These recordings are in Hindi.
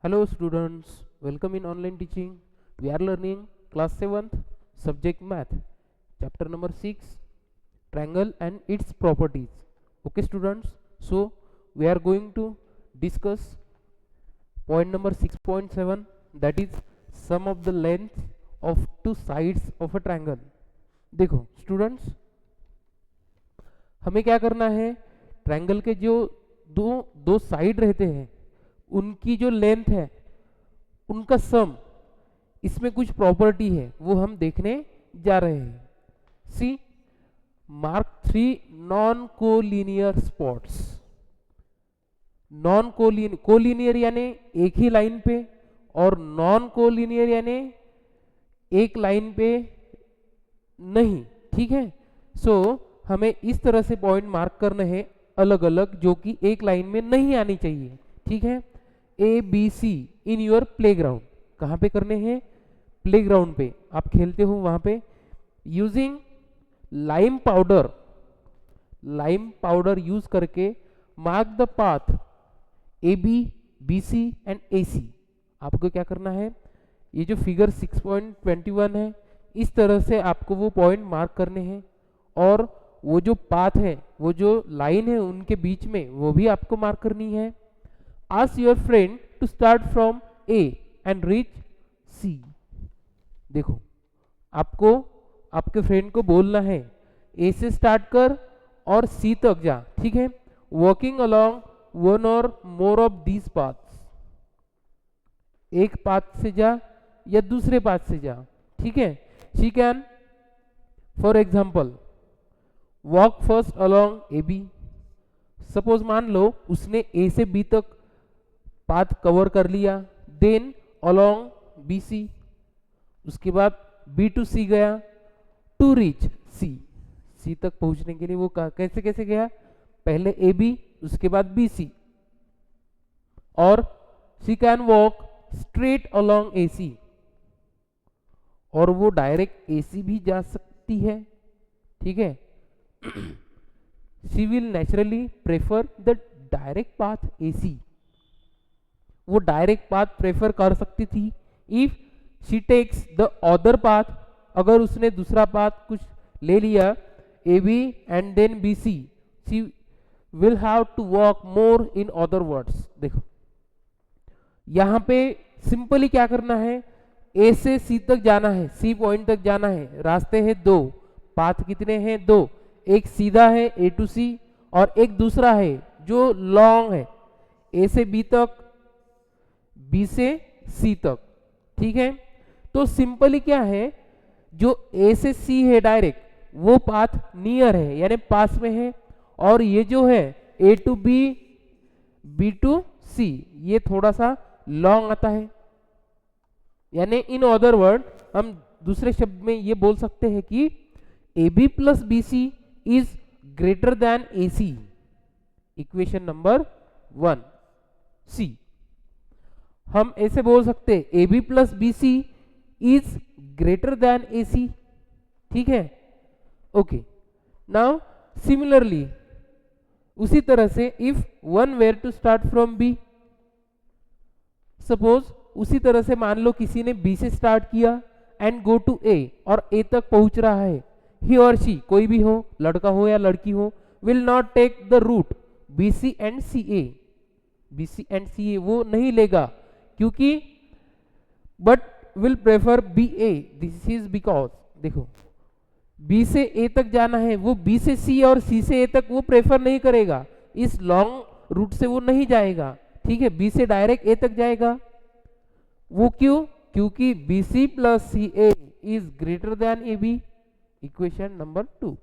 Hello students, welcome in online teaching. We are learning class 7th subject math, chapter number 6, triangle and its properties. Okay students, so we are going to discuss point number 6.7, that is sum of the length of two sides of a triangle. देखो स्टूडेंट्स, हमें क्या करना है, ट्रायंगल के जो दो दो साइड रहते हैं उनकी जो लेंथ है उनका सम, इसमें कुछ प्रॉपर्टी है वो हम देखने जा रहे हैं. See mark 3 non collinear spots. Non collinear यानी एक ही लाइन पे, और नॉन कोलिनियर यानी एक लाइन पे नहीं. ठीक है, सो हमें इस तरह से पॉइंट मार्क करने हैं अलग अलग, जो कि एक लाइन में नहीं आनी चाहिए. ठीक है, A B C in your playground. कहाँ पे करने हैं? प्लेग्राउंड पे, आप खेलते हो वहां पे. यूजिंग लाइम पाउडर यूज करके mark the path A B B C and A C. आपको क्या करना है, ये जो फिगर 6.21 है इस तरह से आपको वो पॉइंट मार्क करने हैं, और वो जो पाथ है, वो जो लाइन है उनके बीच में, वो भी आपको मार्क करनी है. Ask your friend to start from A and reach C. देखो, आपको आपके फ्रेंड को बोलना है A से स्टार्ट कर और C तक जा. ठीक है, वर्किंग अलोंग वन और मोर ऑफ दीज पाथ्स. एक पाथ से जा या दूसरे पाथ से जा. ठीक है, she can for example walk first along A B. Suppose मान लो उसने ए से बी तक पाथ कवर कर लिया, देन अलोंग बी सी, उसके बाद बी टू सी गया टू रीच सी. सी तक पहुंचने के लिए वो कैसे कैसे गया, पहले ए बी उसके बाद बी सी, और she can walk straight along A C, और वो डायरेक्ट ए सी भी जा सकती है. ठीक है, she will naturally prefer the direct path A C. वो डायरेक्ट पाथ प्रेफर कर सकती थी. If she takes the other path, अगर उसने दूसरा पाथ कुछ ले लिया A B and then B C, she will have to walk more in other words. देखो यहाँ पे सिंपली क्या करना है, ए से सी तक जाना है, सी पॉइंट तक जाना है. रास्ते हैं दो, पाथ कितने हैं? दो. एक सीधा है ए टू सी, और एक दूसरा है जो लॉन्ग है ए से बी तक, बी से सी तक. ठीक है, तो सिंपली क्या है, जो ए से सी है डायरेक्ट, वो पाथ नियर है यानी पास में है, और ये जो है ए टू बी, बी टू सी, ये थोड़ा सा लॉन्ग आता है. यानी इन अदर वर्ड हम दूसरे शब्द में ये बोल सकते हैं कि A B plus B C is greater than A C. Equation number 1. See हम ऐसे बोल सकते हैं A B plus B C is greater than A C. ठीक है, ओके. नाउ सिमिलरली उसी तरह से if one were to start from B, suppose उसी तरह से मान लो किसी ने बी से स्टार्ट किया एंड गो टू ए, और ए तक पहुंच रहा है. ही और शी, कोई भी हो, लड़का हो या लड़की हो, will not take the route B C and C A. B C and C A वो नहीं लेगा, क्योंकि but will prefer B A. This is because, देखो बी से ए तक जाना है, वो बी से सी और सी से ए तक वो प्रेफर नहीं करेगा, इस लॉन्ग रूट से वो नहीं जाएगा. ठीक है, बी से डायरेक्ट ए तक जाएगा. वो क्यों? क्योंकि B C plus C A is greater than A B. Equation number 2.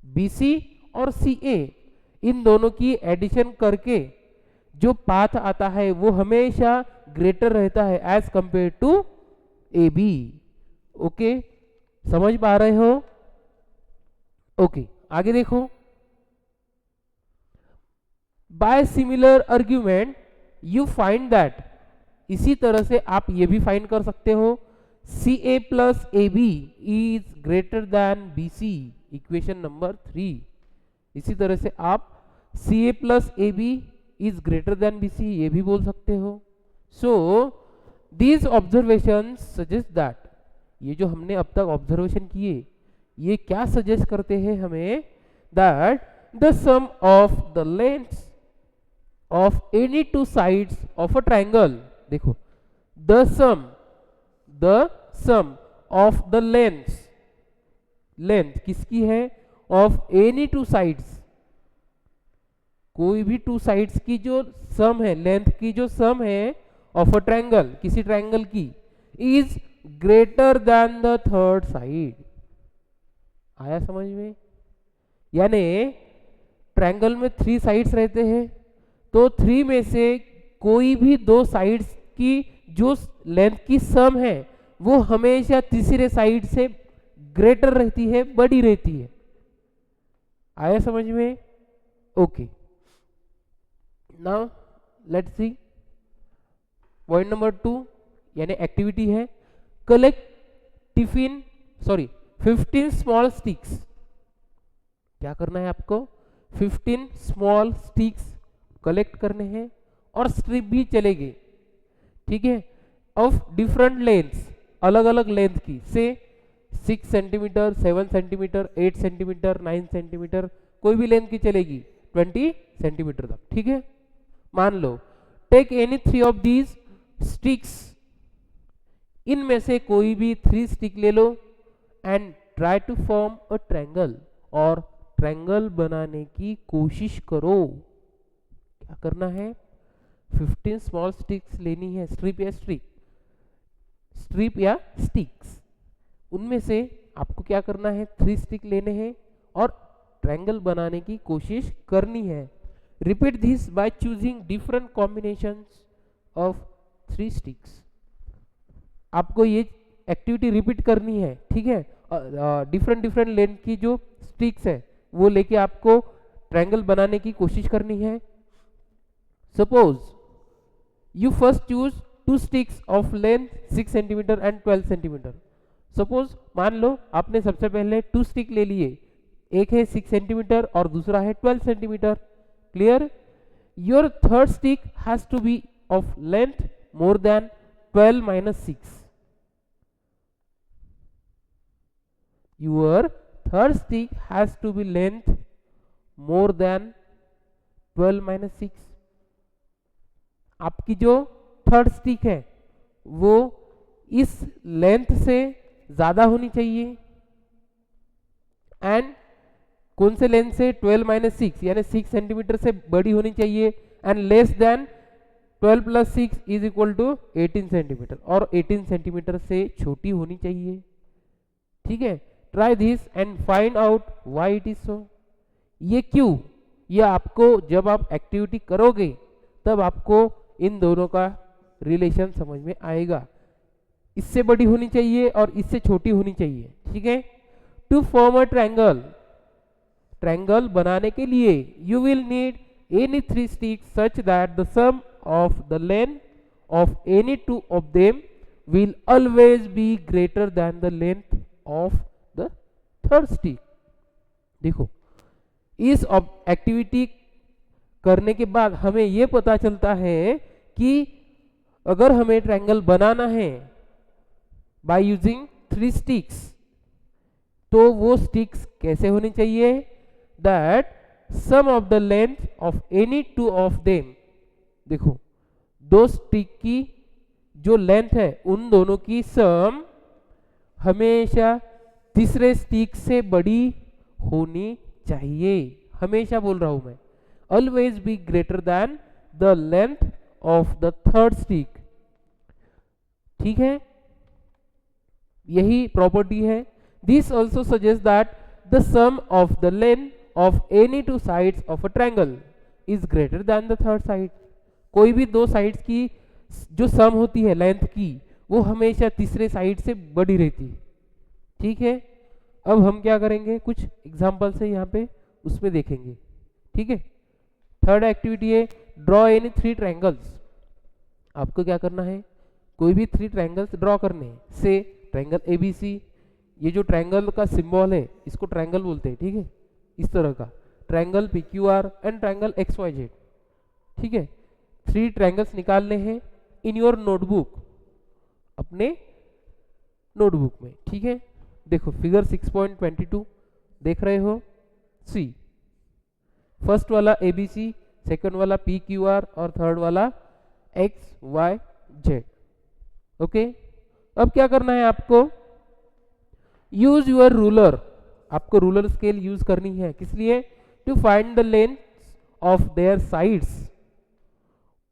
B C और सी ए इन दोनों की एडिशन करके जो पाथ आता है वो हमेशा ग्रेटर रहता है as compare to A B. Okay, समझ पा रहे हो? ओके, आगे देखो. By similar argument you find that, इसी तरह से आप ये भी फाइंड कर सकते हो, C A plus A B is greater than B C. Equation number 3. इसी तरह से आप C A plus A B is greater than B C ये भी बोल सकते हो. So these observation suggest that, ये जो हमने अब तक ऑब्जर्वेशन किए ये क्या सजेस्ट करते हैं हमें, that the sum of the lengths of any two sides of a triangle, देखो the sum of the length, length किसकी है, ऑफ एनी टू साइड्स, कोई भी टू साइड्स की जो सम है, लेंथ की जो सम है ऑफ अ ट्रायंगल, किसी ट्रायंगल की, is greater than the third side. आया समझ में? यानी ट्रायंगल में 3 साइड्स रहते हैं, तो 3 में से कोई भी 2 साइड्स की जो लेंथ की सम है वो हमेशा तीसरे साइड से ग्रेटर रहती है, बड़ी रहती है। आया समझ में? Okay, now let's see point number 2, यानी एक्टिविटी है कलेक्ट 15 स्मॉल स्टिक्स। क्या करना है आपको? 15 स्मॉल स्टिक्स कलेक्ट करने हैं और स्ट्रिप भी चलेगी, ठीक है, ऑफ डिफरेंट लेंथ्स, अलग अलग लेंथ की, से 6 सेंटीमीटर, 7 सेंटीमीटर, 8 सेंटीमीटर, 9 सेंटीमीटर, कोई भी लेंथ की चलेगी 20 सेंटीमीटर तक, ठीक है। मान लो take any 3 of these sticks, इनमें से कोई भी 3 स्टिक ले लो and try to form a triangle, और ट्रायंगल बनाने की कोशिश करो। क्या करना है? 15 स्मॉल स्टिक्स लेनी है, स्ट्रिप या स्टिक्स, उनमें से आपको क्या करना है? 3 स्टिक लेने हैं और ट्रायंगल बनाने की कोशिश करनी है। Repeat this by choosing different combinations of 3 sticks. आपको ये एक्टिविटी रिपीट करनी है, ठीक है। डिफरेंट लेंथ की जो स्टिक्स है वो लेके आपको ट्रायंगल बनाने की कोशिश करनी है। Suppose you first choose 2 sticks of length 6 centimetre and 12 centimetre. Suppose मान लो आपने सबसे पहले 2 स्टिक ले लिए, एक है 6 सेंटीमीटर और दूसरा है 12 centimetre. Clear? Your third stick has to be of length more than 12 minus 6. Your third stick has to be length more than 12 minus 6. आपकी जो थर्ड स्टिक है वो इस लेंथ से ज्यादा होनी चाहिए, एंड कौन से लेंथ से? 12 minus 6 यानी 6 सेंटीमीटर से बड़ी होनी चाहिए, and less than 12 plus 6 is equal to 18 centimetre, और 18 सेंटीमीटर से छोटी होनी चाहिए, ठीक है। Try this and find out why it is so. ये क्यों? ये आपको जब आप एक्टिविटी करोगे तब आपको इन दोनों का रिलेशन समझ में आएगा। इससे बड़ी होनी चाहिए और इससे छोटी होनी चाहिए, ठीक है। To form a triangle, triangle बनाने के लिए you will need any 3 sticks such that the sum of the length of any 2 of them will always be greater than the length of the third stick। देखो, इस एक्टिविटी करने के बाद हमें यह पता चलता है कि अगर हमें ट्रायंगल बनाना है बाय यूजिंग 3 स्टिक्स, तो वो स्टिक्स कैसे होनी चाहिए? That sum of the length of any 2 of them, देखो 2 स्टिक की जो लेंथ है उन दोनों की सम हमेशा तीसरे स्टिक से बड़ी होनी चाहिए। हमेशा बोल रहा हूं मैं, always be greater than the length of the third stick, ठीक है। यही प्रॉपर्टी है। This also suggest that the sum of the length of any 2 sides of a triangle is greater than the third side. कोई भी 2 साइड्स की जो सम होती है लेंथ की वो हमेशा तीसरे साइड से बड़ी रहती है, ठीक है। अब हम क्या करेंगे? कुछ एग्जांपल से यहाँ पे उसमें देखेंगे, ठीक है। थर्ड एक्टिविटी है ड्रॉ एनी 3 ट्रायंगल्स। आपको क्या करना है? कोई भी 3 ट्रायंगल्स ड्रॉ करने हैं। से ट्रायंगल ABC, ये जो ट्रायंगल का सिंबल है इसको ट्रायंगल बोलते हैं, ठीक है, इस तरह का triangle PQR and triangle XYZ, ठीक है। 3 ट्रायंगल्स निकालने हैं इन योर नोटबुक, अपने नोटबुक में, ठीक है। देखो फिगर 6.22 देख रहे हो। सी फर्स्ट वाला ABC, सेकंड वाला PQR और थर्ड वाला XYZ। ओके, अब क्या करना है आपको, यूज यूर रूलर, आपको रूलर स्केल यूज करनी है, किस लिए, to find the length of their sides,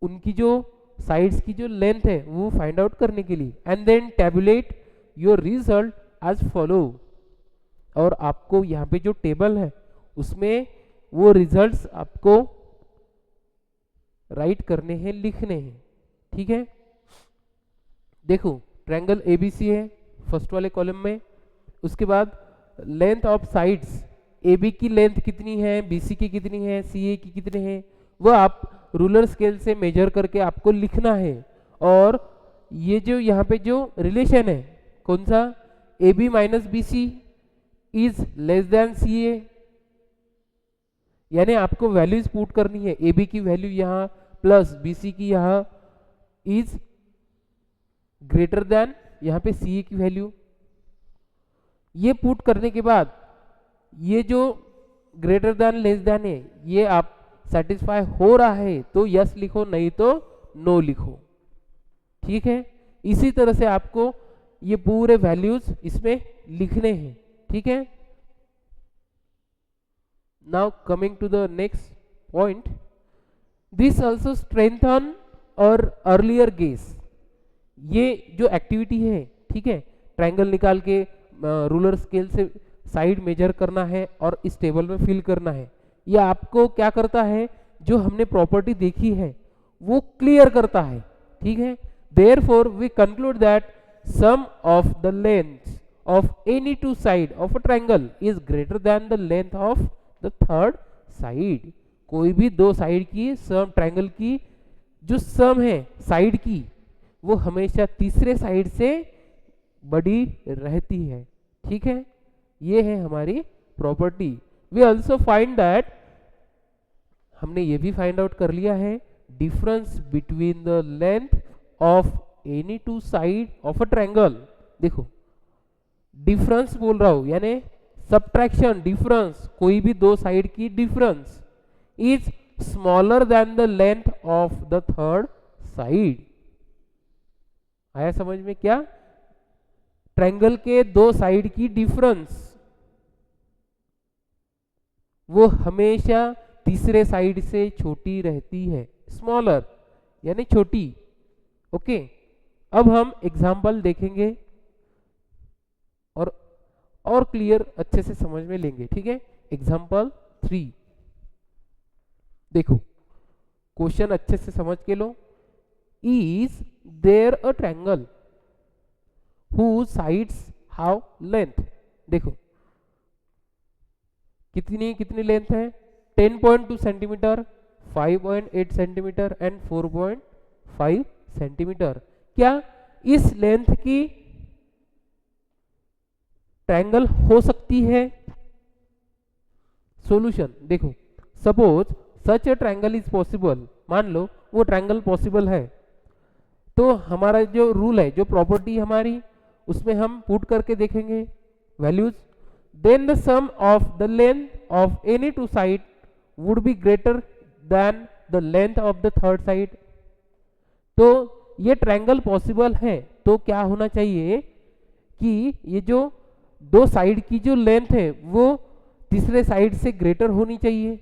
उनकी जो साइड्स की जो लेंथ है वो फाइंड आउट करने के लिए, and then tabulate your result as follow. और आपको यहाँ पे जो टेबल है उसमें वो रिजल्ट्स आपको राइट करने हैं, लिखने हैं, ठीक है। देखो ट्रायंगल ABC है फर्स्ट वाले कॉलम में, उसके बाद लेंथ ऑफ साइड्स, AB की लेंथ कितनी है, BC की कितनी है, CA की कितने हैं, वो आप रूलर स्केल से मेजर करके आपको लिखना है। और ये जो यहाँ पे जो रिलेशन है कौन सा, AB minus BC is less than CA, यानी आपको वैल्यूज पुट करनी है, AB की वैल्यू यहाँ प्लस BC की यहाँ इज ग्रेटर देन यहाँ पे CA की वैल्यू। ये पुट करने के बाद ये जो ग्रेटर देन लेस देन है ये आप सेटिस्फाई हो रहा है तो यस लिखो, नहीं तो नो लिखो, ठीक है। इसी तरह से आपको ये पूरे वैल्यूज इसमें लिखने हैं, ठीक है। Now coming to the next point, this also strengthen और अर्लियर गेस, ये जो एक्टिविटी है, ठीक है, ट्रायंगल निकाल के रूलर स्केल से साइड मेजर करना है और इस टेबल में फिल करना है, ये आपको क्या करता है, जो हमने प्रॉपर्टी देखी है वो क्लियर करता है, ठीक है। Therefore we conclude that sum of the length of any two side of a triangle is greater than the length of the third side. कोई भी दो साइड की सम, ट्रायंगल की जो सम है साइड की, वो हमेशा तीसरे साइड से बड़ी रहती है, ठीक है। ये है हमारी property. We also find that, हमने ये भी फाइंड आउट कर लिया है, difference between the length of any two side of a triangle. देखो डिफरेंस बोल रहा हूं, यानी सबट्रैक्शन डिफरेंस, कोई भी दो साइड की difference is smaller than the length of the third side. आया समझ में क्या, ट्रायंगल के दो साइड की डिफरेंस वो हमेशा तीसरे साइड से छोटी रहती है, स्मॉलर यानी छोटी, ओके। अब हम एग्जाम्पल देखेंगे और क्लियर अच्छे से समझ में लेंगे, ठीक है। एग्जाम्पल 3 देखो, क्वेश्चन अच्छे से समझ के लो। Is there a triangle whose sides have length, देखो कितनी लेंथ है, 10.2 सेंटीमीटर, 5.8 सेंटीमीटर एंड 4.5 सेंटीमीटर। क्या इस लेंथ की ट्रायंगल हो सकती है? सॉल्यूशन देखो, suppose such a triangle is possible, मान लो वो ट्रायंगल पॉसिबल है, तो हमारा जो रूल है, जो प्रॉपर्टी हमारी, उसमें हम पुट करके देखेंगे values. Then the sum of the length of any two side would be greater than the length of the third side. तो ये ट्रायंगल पॉसिबल है तो क्या होना चाहिए कि ये जो दो साइड की जो लेंथ है वो तीसरे साइड से ग्रेटर होनी चाहिए।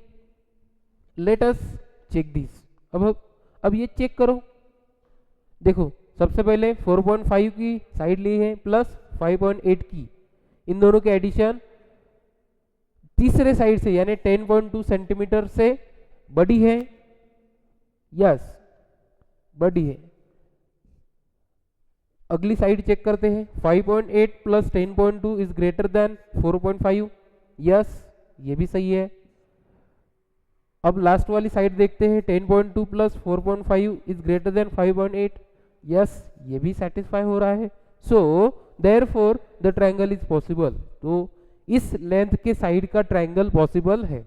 Let us check this. अब ये चेक करो, देखो सबसे पहले 4.5 की साइड ली है प्लस 5.8 की, इन दोनों के एडिशन तीसरे साइड से यानी 10.2 सेंटीमीटर से बड़ी है, यस बड़ी है। अगली साइड चेक करते हैं, 5.8 plus 10.2 is greater then 4.5, yes ये भी सही है। अब लास्ट वाली साइड देखते हैं, 10.2 plus 4.5 is greater then 5.8, yes ये भी सेटिस्फाई हो रहा है। So therefore the triangle is possible, तो इस लेंथ के साइड का ट्रायंगल पॉसिबल है,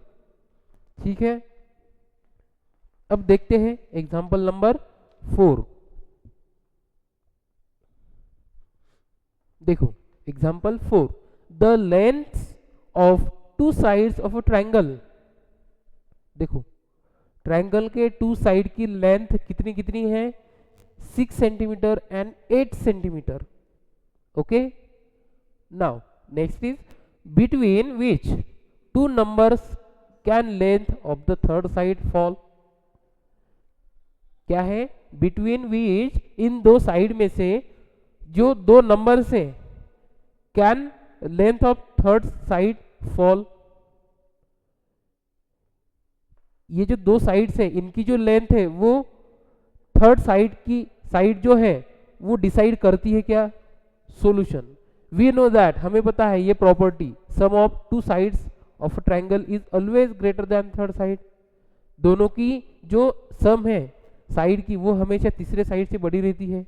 ठीक है। अब देखते हैं एग्जांपल नंबर 4। देखो example 4, the length of two sides of a triangle. देखो ट्रायंगल के टू साइड की लेंथ कितनी कितनी है, 6 centimetre and 8 centimetre. Okay, now next is between which two numbers can length of the third side fall. क्या है, बिटवीन विच, इन दो साइड में से जो दो नंबर से can length of third side fall. ये जो दो साइड्स है इनकी जो लेंथ है वो थर्ड साइड की साइड जो है वो डिसाइड करती है क्या, सॉल्यूशन। वी नो दैट, हमें पता है ये property, sum of two sides of triangle is always greater than third side. दोनों की जो सम है साइड की वो हमेशा तीसरे साइड से बड़ी रहती है।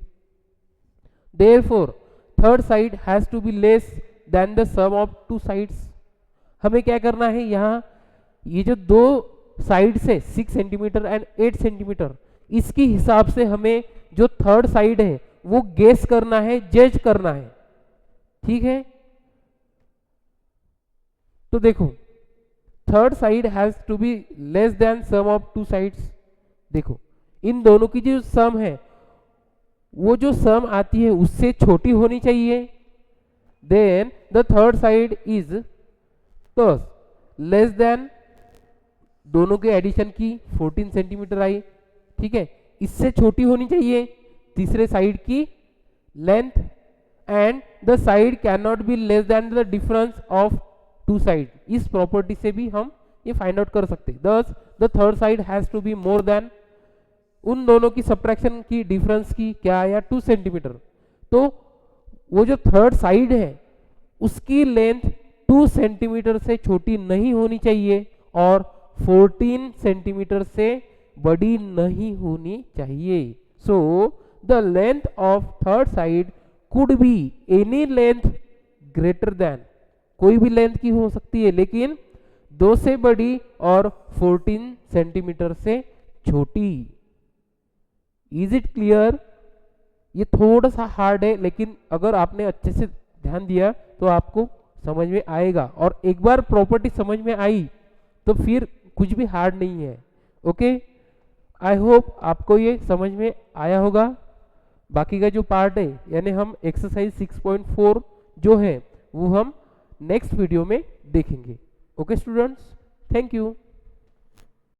Therefore third side has to be less than the sum of two sides. हमें क्या करना है, यहाँ ये जो दो साइड से 6 सेंटीमीटर एंड 8 सेंटीमीटर, इसके हिसाब से हमें जो थर्ड साइड है वो गेस करना है, जज करना है। ठीक है, तो देखो third side has to be less than sum of two sides. देखो इन दोनों की जो सम है वो जो सम आती है उससे छोटी होनी चाहिए। Then the third side is thus less than, दोनों के एडिशन की 14 सेंटीमीटर आई। ठीक है, इससे छोटी होनी चाहिए तीसरे साइड की length, and the side can not be less than the difference of two side. इस प्रॉपर्टी से भी हम ये फाइंड आउट कर सकते हैं। Thus the third side has to be more than, उन दोनों की सब्ट्रैक्शन की डिफरेंस की क्या आया, 2 सेंटीमीटर। तो वो जो थर्ड साइड है उसकी लेंथ 2 सेंटीमीटर से छोटी नहीं होनी चाहिए और 14 सेंटीमीटर से बड़ी नहीं होनी चाहिए। So the length of third side could be any length greater than, कोई भी लेंथ की हो सकती है लेकिन 2 से बड़ी और 14 सेंटीमीटर से छोटी। Is it clear? ये थोड़ा सा हार्ड है लेकिन अगर आपने अच्छे से ध्यान दिया तो आपको समझ में आएगा, और एक बार प्रॉपर्टी समझ में आई तो फिर कुछ भी हार्ड नहीं है। ओके, आई होप आपको ये समझ में आया होगा। बाकी का जो पार्ट है यानी हम एक्सरसाइज 6.4 जो है वो हम नेक्स्ट वीडियो में देखेंगे। Okay students, thank you.